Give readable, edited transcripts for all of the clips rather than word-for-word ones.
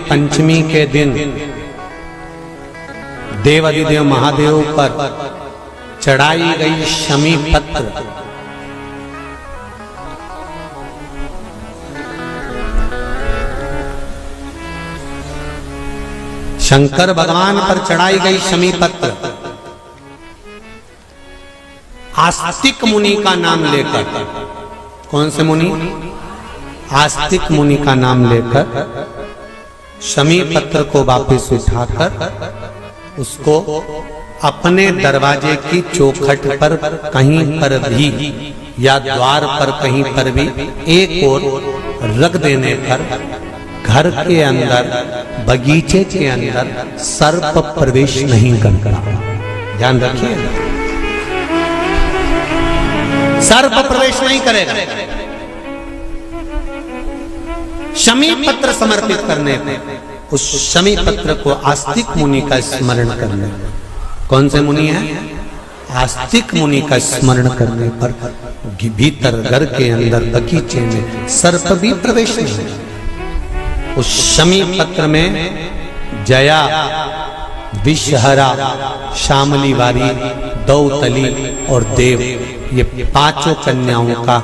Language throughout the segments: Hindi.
पंचमी के दिन देवाधिदेव महादेव पर चढ़ाई गई शमी पत्र शंकर भगवान पर चढ़ाई गई शमी पत्र आस्तिक मुनि का नाम लेकर, कौन से मुनि? आस्तिक मुनि का नाम लेकर शमी पत्र को वापस उठाकर उसको अपने दरवाजे की चौखट पर कहीं पर भी या द्वार पर कहीं पर भी एक ओर रख देने पर घर के अंदर, बगीचे के अंदर सर्प प्रवेश नहीं करता। ध्यान रखिए, सर्प प्रवेश नहीं करेगा। शमी पत्र समर्पित करने पर, उस शमी पत्र को आस्तिक मुनि का स्मरण करने पर, कौन से मुनि है? आस्तिक मुनि का स्मरण करने पर भीतर घर के अंदर बगीचे में सर्प भी प्रवेश नहीं। उस शमी पत्र में जया, विषहरा, शामली वारी, दौतली और देव, ये पांचों कन्याओं का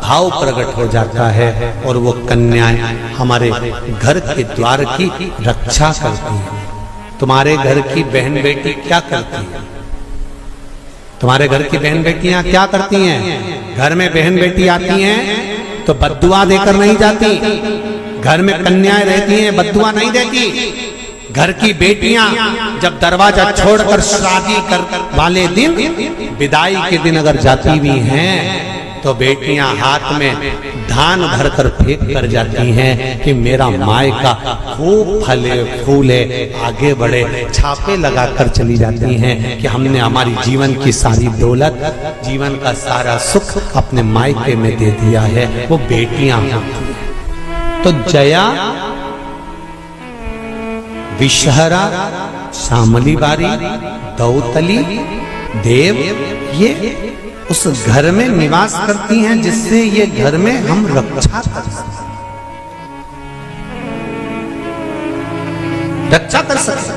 भाव प्रकट हो जाता है और वो कन्याएं हमारे घर के द्वार की रक्षा करती हैं। तुम्हारे घर की बहन बेटी क्या करती है? तुम्हारे घर की बहन बेटियां क्या करती हैं? घर में बहन बेटी आती हैं तो बद्दुआ देकर नहीं जाती। घर में कन्याएं रहती हैं, बद्दुआ नहीं देती। घर की बेटियां जब दरवाजा छोड़कर शादी कर वाले दिन, विदाई के दिन अगर जाती भी हैं तो बेटियां हाथ में धान भरकर फेंक कर जाती हैं कि मेरा मायका खूब फले फूले आगे बढ़े। छापे लगाकर चली जाती हैं कि हमने हमारी जीवन की सारी दौलत, जीवन का सारा सुख अपने मायके में दे दिया है। वो बेटियां होती हैं। तो जया, विषहरा, शामली बारी, दौतली, देव, ये उस घर में निवास करती हैं जिससे ये घर में हम रक्षा कर सकते, रक्षा कर सकते।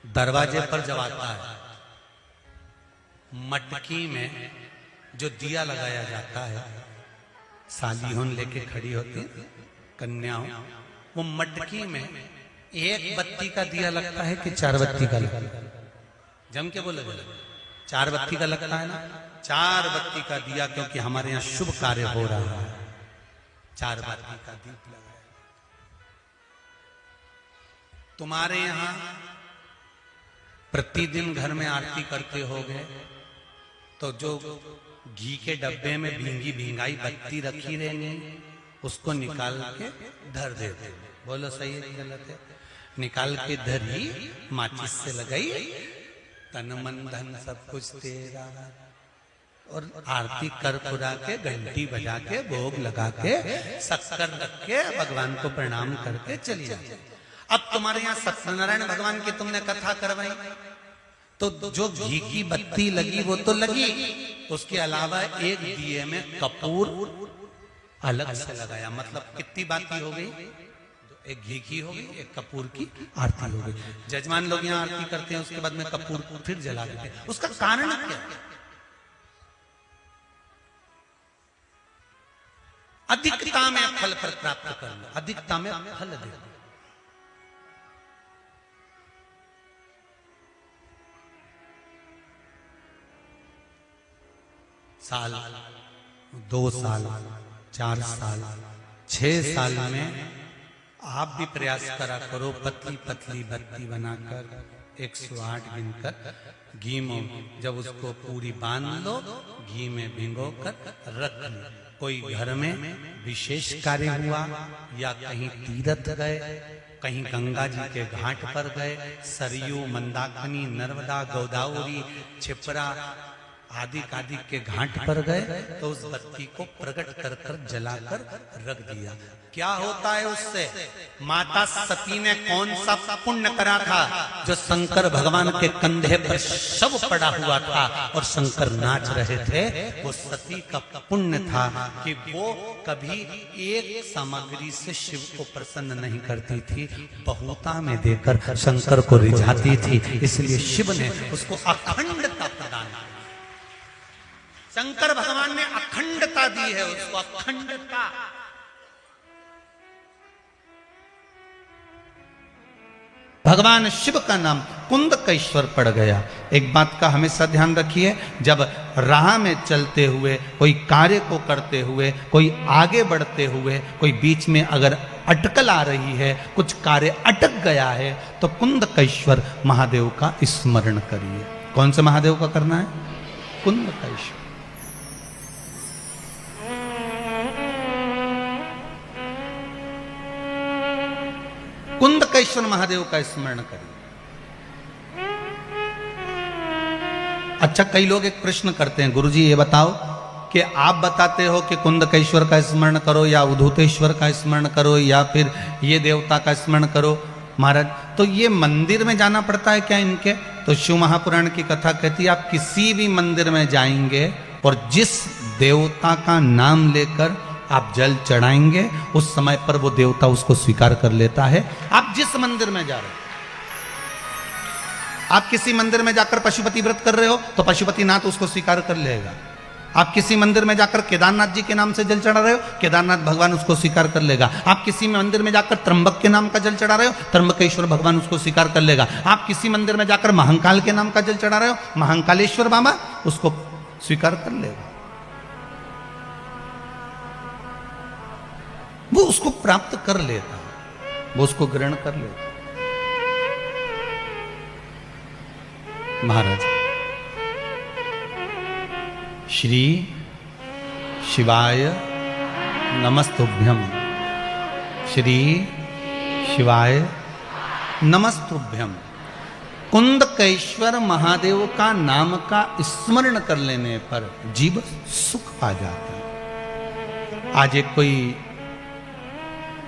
दरवाजे पर जब आता है, मटकी में जो दिया लगाया जाता है, सालीहों लेके खड़ी होती कन्याओं, वो मटकी में एक बत्ती का दिया लगता है कि 4 बत्ती का लगता है? जम के बोले 4 बत्ती का लगता है ना। 4 बत्ती का दिया, क्योंकि हमारे यहाँ शुभ कार्य हो रहा है, 4 बत्ती का दीप लगाया। तुम्हारे यहाँ प्रतिदिन घर में आरती करते होगे तो जो घी के डब्बे में भींगी भींगाई बत्ती रखी रहेंगी, उसको निकाल के धर देते। बोलो सही है कि गलत है? निकाल के धरी, माचिस से लगाई, तन मन धन सब कुछ तेरा, और आरती कर खुरा के, घंटी बजा के, भोग लगा के, शक्कर रख के, भगवान को प्रणाम करके चली जाती। अब तुम्हारे यहाँ सत्यनारायण भगवान की तुमने कथा करवाई तो जो घी की बत्ती लगी वो तो लगी, उसके अलावा एक दिए में कपूर अलग से लगाया। मतलब कितनी बाती हो गई? एक घी की हो गई, एक कपूर की आरती हो गई। जजमान लोग यहाँ आरती करते हैं, उसके बाद में कपूर फिर जला देते हैं। उसका कारण क्या? अधिकता में फल प्राप्त करना, अधिकता में फल देना। साल, 2 साल, 4 साल, 6 साल में आप भी प्रयास करा करो, पतली पतली बत्ती बनाकर 108 गिनकर घी में जब उसको पूरी बांध लो, घी में भिगो कर रख लो। कोई घर में विशेष कार्य हुआ या कहीं तीर्थ गए, कहीं गंगा जी के घाट पर गए, सरयू, मंदाकिनी, नर्मदा, गोदावरी, छिपरा आदि के घाट पर गए तो उस बत्ती को प्रकट कर कर जलाकर रख दिया। क्या होता है उससे? माता सती ने कौन सा पुण्य करा था जो शंकर भगवान के कंधे पर शव पड़ा हुआ था और शंकर नाच रहे थे? वो सती का पुण्य था कि वो कभी एक सामग्री से शिव को प्रसन्न नहीं करती थी, बहुता में देकर शंकर को रिझाती थी। इसलिए शिव ने उसको अखंडता प्रदान की। शंकर भगवान ने अखंडता दी है उसको, अखंडता। भगवान शिव का नाम कुंदकेश्वर पड़ गया। एक बात का हमेशा ध्यान रखिए, जब राह में चलते हुए, कोई कार्य को करते हुए, कोई आगे बढ़ते हुए, कोई बीच में अगर अटकल आ रही है, कुछ कार्य अटक गया है, तो कुंदकेश्वर महादेव का स्मरण करिए। कौन से महादेव का करना है? कुंदकेश्वर। कुंदकेश्वर महादेव का स्मरण करिए। अच्छा, कई लोग एक प्रश्न करते हैं, गुरुजी ये बताओ कि आप बताते हो कि कुंदकेश्वर का स्मरण करो या उद्धूतेश्वर का स्मरण करो या फिर ये देवता का स्मरण करो महाराज, तो ये मंदिर में जाना पड़ता है क्या इनके? तो शिव महापुराण की कथा कहती है आप किसी भी मंदिर में जाएंगे और जिस देवता का नाम लेकर आप जल चढ़ाएंगे उस समय पर वो देवता उसको स्वीकार कर लेता है। आप जिस मंदिर में जा रहे हो, आप किसी मंदिर में जाकर पशुपति व्रत कर रहे हो तो पशुपतिनाथ उसको स्वीकार कर लेगा। आप किसी मंदिर में जाकर केदारनाथ जी के नाम से जल चढ़ा रहे हो, केदारनाथ भगवान उसको स्वीकार कर लेगा। आप किसी मंदिर में जाकर त्र्यंबक के नाम का जल चढ़ा रहे हो, त्र्यंबकेश्वर भगवान उसको स्वीकार कर लेगा। आप किसी मंदिर में जाकर महाकाल के नाम का जल चढ़ा रहे हो, महाकालेश्वर बाबा उसको स्वीकार कर लेगा। वो उसको प्राप्त कर लेता है, वो उसको ग्रहण कर लेता है। महाराज, श्री शिवाय नमस्तुभ्यम, श्री शिवाय नमस्तुभ्यम। कुंदकेश्वर महादेव का नाम का स्मरण कर लेने पर जीव सुख पा जाता है। आज एक कोई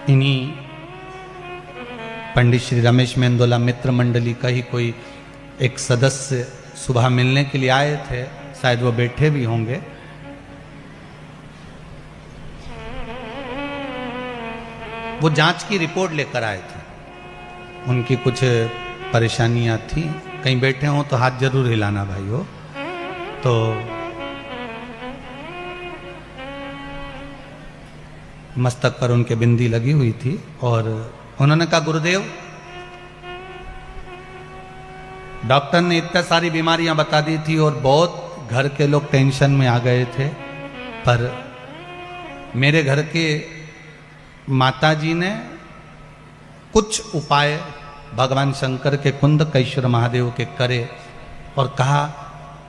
इन्हीं पंडित श्री रमेश मेंदोला मित्र मंडली का ही कोई एक सदस्य सुबह मिलने के लिए आए थे, शायद वो बैठे भी होंगे। वो जांच की रिपोर्ट लेकर आए थे, उनकी कुछ परेशानियां थी। कहीं बैठे हो तो हाथ जरूर हिलाना भाई हो। तो मस्तक पर उनके बिंदी लगी हुई थी और उन्होंने कहा गुरुदेव, डॉक्टर ने इतनी सारी बीमारियां बता दी थी और बहुत घर के लोग टेंशन में आ गए थे, पर मेरे घर के माताजी ने कुछ उपाय भगवान शंकर के कुंदकेश्वर महादेव के करे और कहा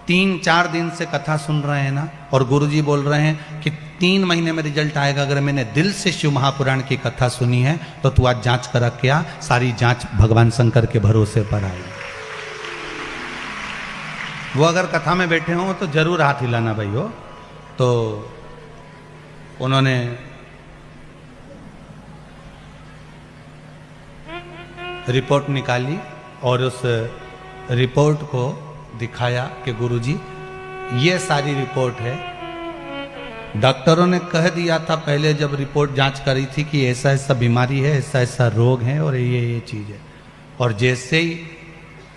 3-4 दिन से कथा सुन रहे हैं ना, और गुरुजी बोल रहे हैं कि 3 महीने में रिजल्ट आएगा। अगर मैंने दिल से शिव महापुराण की कथा सुनी है तो तू आज जांच करा के आ। सारी जांच भगवान शंकर के भरोसे पर आई। वो अगर कथा में बैठे हो तो जरूर हाथ हिलाना भाई हो। तो उन्होंने रिपोर्ट निकाली और उस रिपोर्ट को दिखाया कि गुरुजी ये सारी रिपोर्ट है। डॉक्टरों ने कह दिया था पहले जब रिपोर्ट जांच करी थी कि ऐसा ऐसा बीमारी है, ऐसा ऐसा रोग है और ये चीज है। और जैसे ही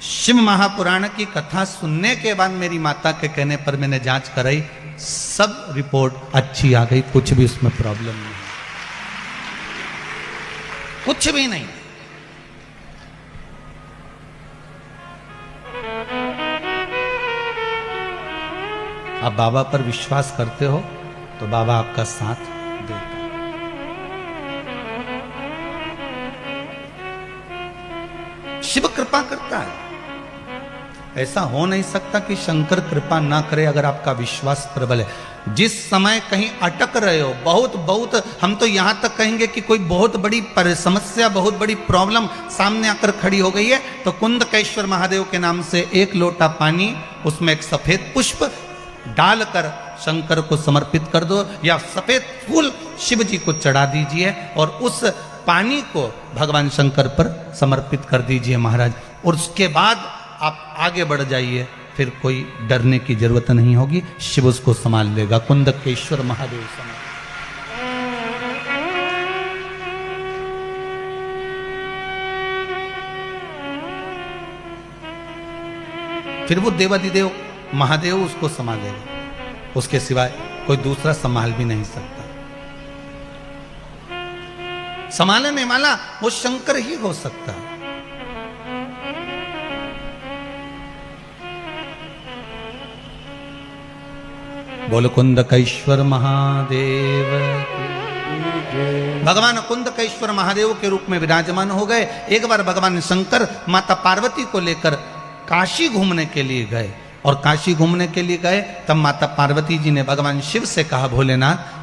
शिव महापुराण की कथा सुनने के बाद मेरी माता के कहने पर मैंने जांच कराई, सब रिपोर्ट अच्छी आ गई, कुछ भी उसमें प्रॉब्लम नहीं, कुछ भी नहीं। आप बाबा पर विश्वास करते हो तो बाबा आपका साथ देता है। शिव कृपा करता है। ऐसा हो नहीं सकता कि शंकर कृपा ना करे अगर आपका विश्वास प्रबल है। जिस समय कहीं अटक रहे हो, बहुत हम तो यहां तक कहेंगे कि कोई बहुत बड़ी समस्या, बहुत बड़ी प्रॉब्लम सामने आकर खड़ी हो गई है, तो कुंदकेश्वर महादेव के नाम से 1 लोटा पानी, उसमें एक सफेद पुष्प, डालकर शंकर को समर्पित कर दो, या सफेद फूल शिव जी को चढ़ा दीजिए और उस पानी को भगवान शंकर पर समर्पित कर दीजिए महाराज। और उसके बाद आप आगे बढ़ जाइए, फिर कोई डरने की जरूरत नहीं होगी, शिव उसको संभाल लेगा। कुंदकेश्वर महादेव संभाल। फिर वो देवाधिदेव महादेव उसको संभालेगा, उसके सिवाय कोई दूसरा संभाल भी नहीं सकता। संभालने वाला वो शंकर ही हो सकता है। बोल कुंदकेश्वर महादेव। भगवान कुंदकेश्वर महादेव के रूप में विराजमान हो गए। एक बार भगवान शंकर माता पार्वती को लेकर काशी घूमने के लिए गए, और काशी घूमने के लिए गए तब माता पार्वती जी ने भगवान शिव से कहा, भोलेनाथ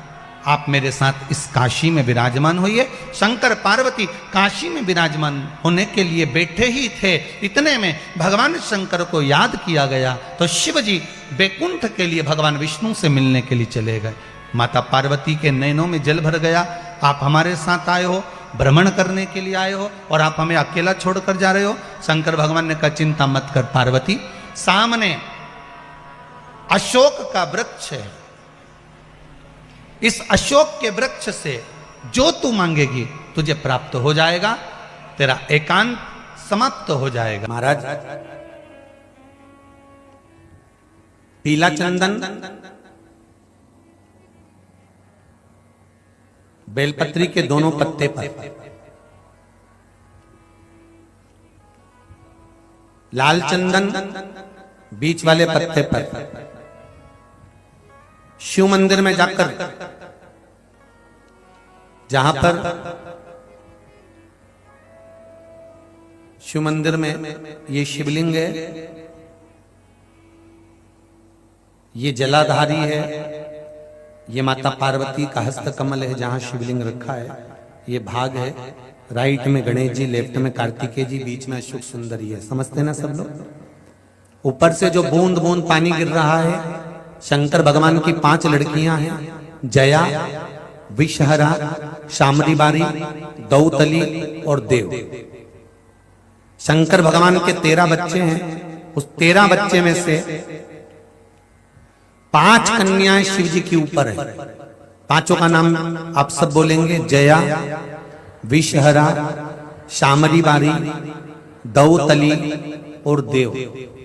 आप मेरे साथ इस काशी में विराजमान होइए। शंकर पार्वती काशी में विराजमान होने के लिए बैठे ही थे, इतने में भगवान शंकर को याद किया गया तो शिव जी बैकुंठ के लिए भगवान विष्णु से मिलने के लिए चले गए। माता पार्वती के नैनों में जल भर गया, आप हमारे साथ आए हो, भ्रमण करने के लिए आए हो और आप हमें अकेला छोड़कर जा रहे हो। शंकर भगवान ने कहा, चिंता मत कर पार्वती, सामने अशोक का वृक्ष है, इस अशोक के वृक्ष से जो तू मांगेगी तुझे प्राप्त हो जाएगा, तेरा एकांत समाप्त हो जाएगा। महाराज पीला चंदन, बेलपत्री के दोनों पत्ते पर, लाल चंदन बीच वाले पत्ते पर, शिव मंदिर में जाकर जहां पर शिव मंदिर में ये शिवलिंग है, ये जलाधारी है, ये माता पार्वती का हस्त कमल है जहां शिवलिंग रखा है, ये भाग है, राइट में गणेश जी, लेफ्ट में कार्तिकेय जी, बीच में अशोक सुंदरी है। समझते ना सब लोग? ऊपर से जो बूंद बूंद पानी गिर रहा है, शंकर भगवान की 5 लड़कियां हैं, जया, विषहरा, शामरीबारी, दौतली और देव। शंकर भगवान के 13 बच्चे हैं, उस 13 बच्चे में से 5 कन्याएं शिव जी के ऊपर है। पांचों का नाम आप सब बोलेंगे, जया, विषहरा, शामरीबारी, दौतली और देव।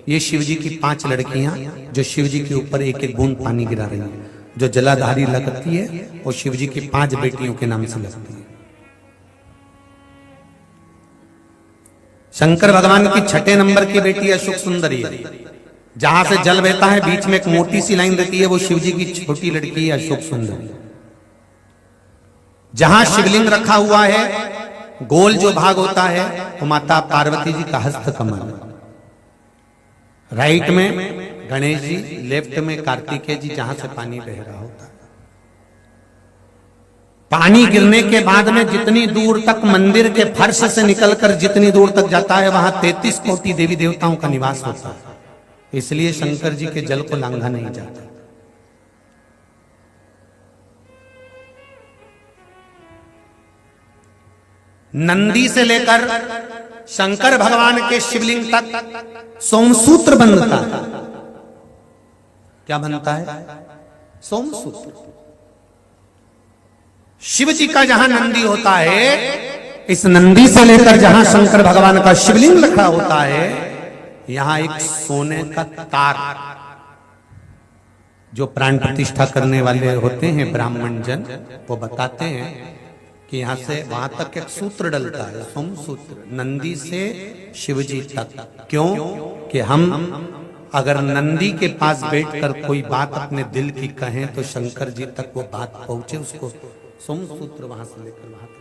ये शिव जी की 5 लड़कियां जो शिव जी के ऊपर एक एक बूंद पानी गिरा रही हैं। जो जलाधारी लगती है वो शिव जी की 5 बेटियों के नाम से लगती है। शंकर भगवान की 6 नंबर की बेटी अशोक सुंदरी है, जहां से जल बहता है बीच में एक मोटी सी लाइन रहती है, वो शिव जी की छोटी लड़की है अशोक सुंदरी। जहां शिवलिंग रखा हुआ है, गोल जो भाग होता है वो माता पार्वती जी का हस्त कमल, राइट में गणेश जी, लेफ्ट में कार्तिकेय जी, जहां से पानी बह रहा होता है। पानी गिरने के बाद में जितनी दूर तक मंदिर के फर्श से निकलकर जितनी दूर तक जाता है, वहां 33 कोटि देवी देवताओं का निवास होता है। इसलिए शंकर जी के जल को लांघा नहीं जाता। नंदी से लेकर शंकर भगवान के शिवलिंग तक सोमसूत्र बनता है। क्या बनता है? सोमसूत्र। शिव जी का जहां नंदी होता है, इस नंदी से लेकर जहां शंकर भगवान का शिवलिंग रखा होता है, यहां एक सोने का तार, जो प्राण प्रतिष्ठा करने वाले होते हैं ब्राह्मण जन, वो बताते हैं कि यहां से वहां तक एक सूत्र डलता है, सोमसूत्र, नंदी से शिवजी तक। क्यों? कि हम अगर नंदी के पास बैठकर कोई बात अपने दिल की कहें तो शंकर जी तक वो बात पहुंचे, उसको सोमसूत्र वहां से लेकर वहां तक।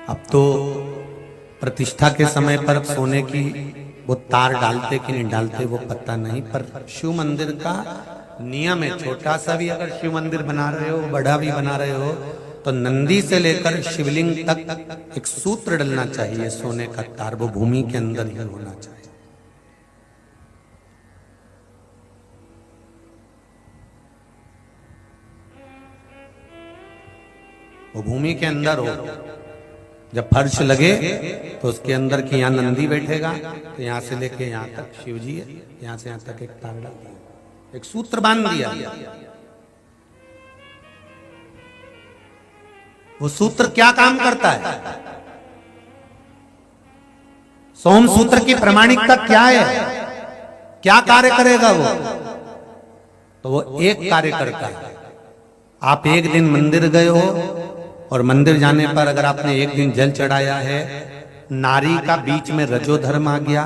अब तो प्रतिष्ठा के समय पर सोने की वो तार डालते कि नहीं डालते वो पता नहीं, पर शिव मंदिर का नियम है, छोटा सा भी अगर शिव मंदिर बना रहे हो, बड़ा भी बना रहे हो, तो नंदी से लेकर शिवलिंग तक एक सूत्र डलना चाहिए सोने का तार, वो भूमि के अंदर ही होना चाहिए। वो भूमि के अंदर हो। जब फर्श लगे तो उसके अंदर की यहां नंदी बैठेगा, तो यहां से लेके यहां तक शिव जी है, यहां से यहां तक एक तार डाल दिया, एक सूत्र बांध दिया। वो सूत्र क्या काम करता है? सोम सूत्र की प्रामाणिकता क्या है? क्या कार्य करेगा वो? तो वो एक कार्य करता है। आप एक दिन मंदिर गए हो और मंदिर जाने पर अगर आपने एक दिन जल चढ़ाया है, नारी का बीच में रजो धर्म आ गया,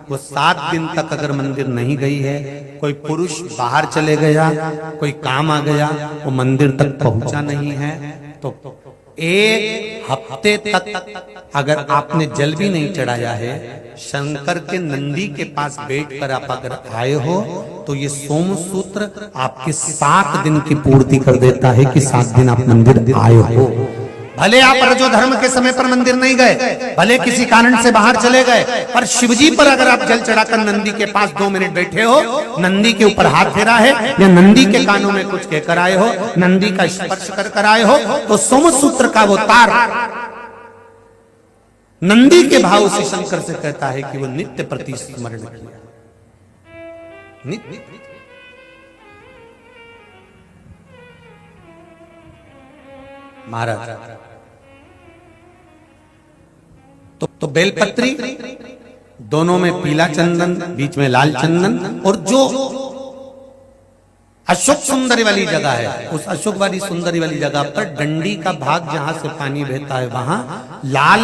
वो 7 दिन तक अगर मंदिर नहीं गई है, कोई पुरुष बाहर चले गया, कोई काम आ गया, वो मंदिर तक पहुंचा नहीं है, तो 1 हफ्ते तक अगर आपने जल भी नहीं चढ़ाया है, शंकर के नंदी के पास बैठकर आप अगर आए हो, तो ये सोम सूत्र आपके 7 दिन की पूर्ति कर देता है कि 7 दिन आप मंदिर आए हो। भले आप रजो धर्म के समय पर मंदिर नहीं गए, भले किसी कारण से बाहर चले गए, पर शिवजी पर अगर आप जल चढ़ाकर नंदी के पास 2 मिनट बैठे हो, नंदी के ऊपर हाथ फेरा है या नंदी के कानों में कुछ कहकर आए हो, नंदी का स्पर्श कर आए हो, तो सोम सूत्र का वो तार नंदी के भाव से शंकर से कहता है कि वो नित्य प्रति स्मरण किया। नित्य महाराज तो बेलपत्री, दोनों में पीला चंदन, बीच में लाल चंदन, और जो अशोक सुंदरी वाली जगह है, उस अशोक वाली सुंदरी वाली जगह पर डंडी का भाग जहां से पानी बहता है, वहां लाल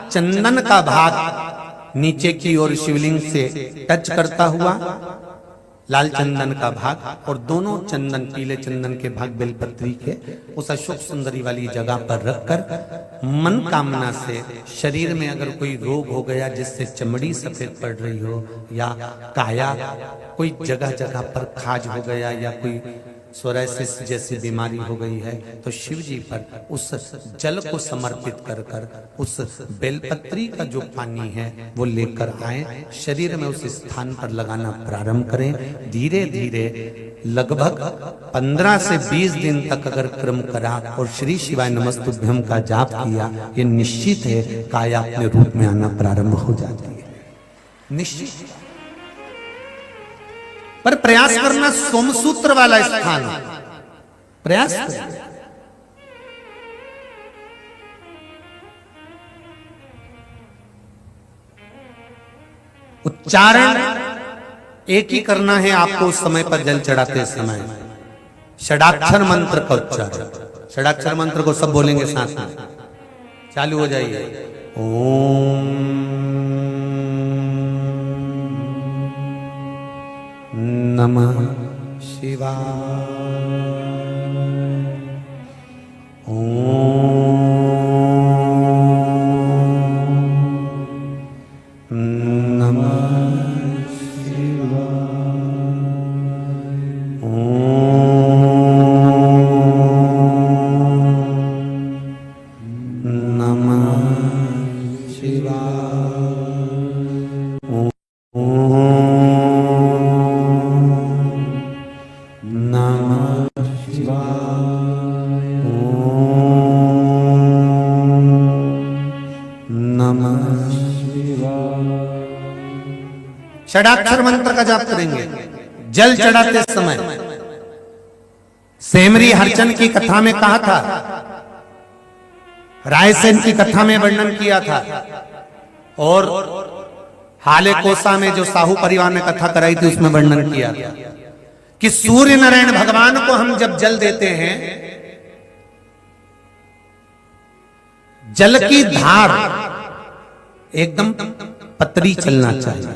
चंदन का भाग नीचे की ओर शिवलिंग से टच करता हुआ लाल चंदन का भाग, और दोनों चंदन, पीले चंदन के भाग बेलपत्री के उस अशोक सुंदरी वाली जगह पर रखकर मन कामना से शरीर में अगर कोई रोग हो गया जिससे चमड़ी सफेद पड़ रही हो, या काया कोई जगह जगह पर खाज हो गया, या कोई सोराइसिस जैसी बीमारी हो गई है, तो शिव जी पर उस जल को समर्पित कर कर उस बेलपत्री का जो पानी है वो लेकर आए, शरीर में उस स्थान पर लगाना प्रारंभ करें। धीरे धीरे लगभग 15 से 20 दिन तक अगर क्रम करा और श्री शिवाय नमस्तुभ्यम का जाप किया, ये निश्चित है काया अपने रूप में आना प्रारंभ हो जाती है, निश्चित। पर प्रयास करना, सोमसूत्र वाला स्थान प्रयास करना। उच्चारण एक ही करना है आपको उस समय पर जल चढ़ाते समय, षडाक्षर मंत्र का उच्चारण। षडाक्षर मंत्र को सब बोलेंगे साथ में, चालू हो जाइए। ओम नमः शिवाय, ओम नमः शिवाय, ओम नमः शिवाय, षडाक्षर मंत्र का जाप करेंगे जल चढ़ाते समय। सेमरी हरचन की कथा में कहा था, रायसेन की कथा में वर्णन किया था, और हाले कोसा में जो साहू परिवार ने कथा कराई थी उसमें वर्णन किया था कि सूर्य नारायण भगवान को हम जब जल देते हैं, जल की धार एकदम पतली चलना चाहिए,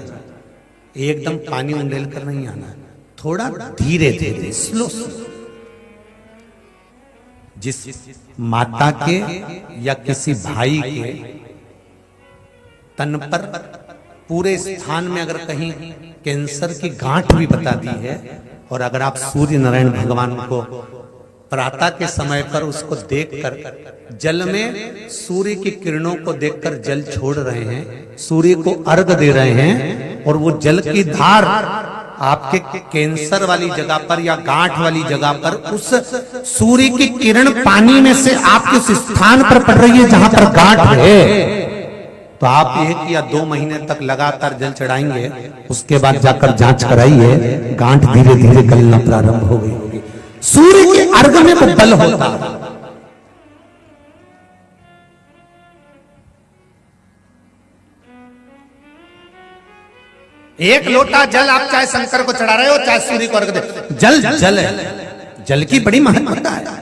एकदम पानी उंडेल कर नहीं आना, थोड़ा धीरे धीरे स्लो। जिस माता के या किसी भाई के तन पर पूरे स्थान में अगर कहीं कैंसर की गांठ भी बता दी है, और अगर आप सूर्य नारायण भगवान को प्रातः के समय पर उसको देखकर जल में सूर्य की किरणों को देखकर जल छोड़ रहे हैं, सूर्य को अर्घ दे रहे हैं, और वो जल की धार आपके कैंसर वाली जगह पर या गांठ वाली जगह पर उस सूर्य की किरण पानी में से आपके उस स्थान पर पड़ रही है जहां पर गांठ है। तो आप 1 या 2 महीने तक लगातार जल चढ़ाएंगे, उसके बाद जाकर जांच कराइए, गांठ धीरे धीरे गलना प्रारंभ हो गई होगी। सूर्य के अर्घ में वो बल होता है। एक लोटा जल आप चाहे शंकर को चढ़ा रहे हो, चाहे सूर्य को अर्घ दे, जल जल है, जल की बड़ी महत्वता है।